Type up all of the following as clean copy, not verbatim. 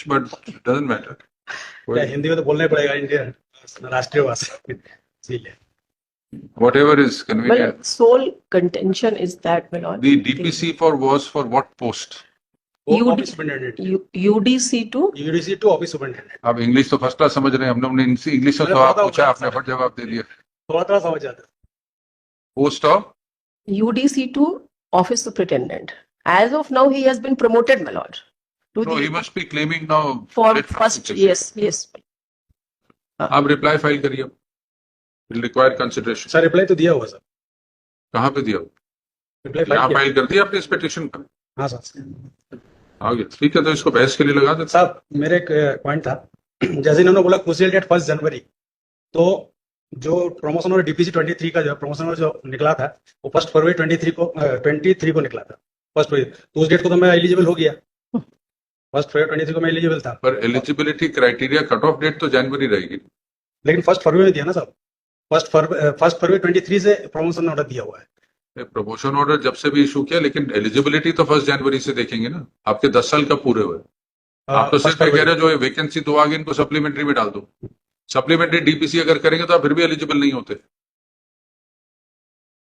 but it doesn't matter. क्या हिंदी में तो बोलना ही पड़ेगा, इंडियन राष्ट्रीय भाषा इसीलिए। Whatever is Well, convenient. sole contention is that, my lord. The DPC was for what post? वो UD office superintendent, UDC to UDC to office superintendent. आप इंग्लिश तो फर्स्ट क्लास समझ रहे हैं, हम लोग ने इंग्लिश में मैंने सवाल पढ़ा था, पूछा, आपने फट जवाब दे दिया। थोड़ा समझ आता है। Post of UDC to office superintendent. As of now, he has been promoted, my lord. To No, he must be claiming now. for that first, certificate. yes. आप रिप्लाई फाइल करिए, will require consideration. Sir reply तो दिया हुआ sir, कहाँ पे दिया? Reply यहाँ file file कर दिया आपने इस पिटिशन का? हाँ सर। आगे ठीक है, तो इसको बहस के लिए लगा देते। साहब मेरे एक पॉइंट था, जैसे इन्होंने बोला क्रूशियल डेट 1 जनवरी, तो जो प्रमोशन और डीपीसी 23 का जो प्रमोशन जो निकला था वो 1 फरवरी 23 को निकला था, 1 फरवरी, तो उस डेट को तो मैं एलिजिबल हो गया, 1 फरवरी 23 को मैं एलिजिबल था। पर eligibility criteria cut off date तो जनवरी रहेगी। लेकिन 1 फरवरी में दिया ना साहब, 1 फरवरी 23 से प्रमोशन ऑर्डर दिया हुआ है। प्रमोशन ऑर्डर जब से भी इशू किया, लेकिन एलिजिबिलिटी तो 1 जनवरी से देखेंगे ना, आपके 10 साल कब पूरे हुए? आप तो सिर्फ कह रहे हो जो वैकेंसी तो आगे इनको सप्लीमेंट्री में डाल दो। सप्लीमेंट्री डीपीसी अगर करेंगे तो आप फिर भी एलिजिबल नहीं होते।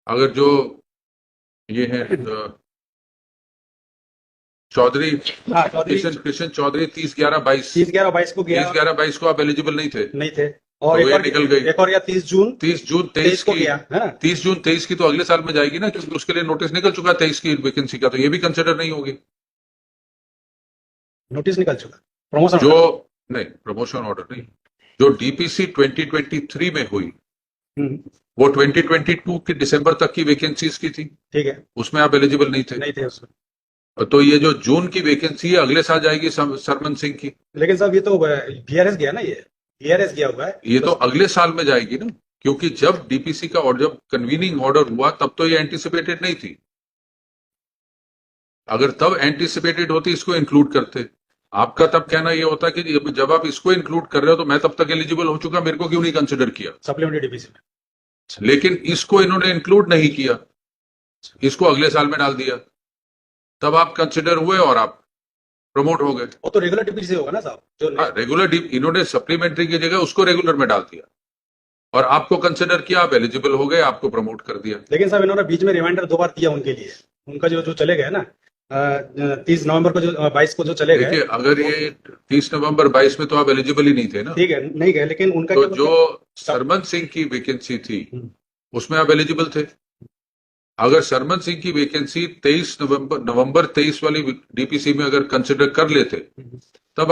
अगर जो ये है चौधरी किशन चौधरी 30/11/22 30/11/22 को गया, 30/11/22 को आप एलिजिबल नहीं थे, और तो ये एक निकल गई। और या 30 जून 23 को की गया है ना, 30 जून 23 की तो अगले साल में जाएगी ना, क्योंकि उसके लिए नोटिस निकल चुका 23 की वैकेंसी का, तो ये भी कंसिडर नहीं होगी। नोटिस निकल चुका प्रमोशन जो नहीं, प्रमोशन ऑर्डर नहीं, जो डीपीसी 2023 में हुई वो 2022 की दिसंबर तक की वैकेंसीज की थी, ठीक है, उसमें आप एलिजिबल नहीं थे। उसमें। तो ये जो जून की वैकेंसी है अगले साल जाएगी सरमन सिंह की, लेकिन साहब ये तो बीआरएस गया ना, ये बीआरएस गया हुआ है, ये तो अगले साल में जाएगी ना, क्योंकि जब डीपीसी का ऑर्डर, जब कन्वीनिंग ऑर्डर हुआ तब तो ये एंटीसिपेटेड नहीं थी। अगर तब एंटीसिपेटेड होती इसको इंक्लूड करते, आपका तब कहना ये होता कि जब आप इसको इंक्लूड कर रहे हो तो मैं तब तक एलिजिबल हो चुका, मेरे को क्यों नहीं कंसिडर किया सप्लीमेंट्री डीपीसी में। लेकिन इसको इन्होंने इंक्लूड नहीं किया, इसको अगले साल में डाल दिया, तब आप कंसिडर हुए और आप प्रमोट हो गए। वो तो रेगुलर डीपीसी होगा ना साहब, जो रेगुलर इन्होंने सप्लीमेंट्री की जगह उसको रेगुलर में डाल दिया और आपको कंसिडर किया, आप एलिजिबल हो गए, आपको प्रमोट कर दिया। लेकिन साहब इन्होंने बीच में रिमाइंडर 2 बार दिया उनके लिए, उनका जो चले गए ना 30 नवंबर को, जो 22 को जो चले गए। देखिए अगर ये 30 नवंबर 22 में तो आप एलिजिबल ही नहीं थे ना, ठीक है, नहीं गए, लेकिन उनका तो जो सरमन सिंह की वैकेंसी थी उसमें आप एलिजिबल थे। अगर सरमन सिंह की वैकेंसी 23 नवंबर 23 वाली डीपीसी में अगर कंसिडर कर लेते तब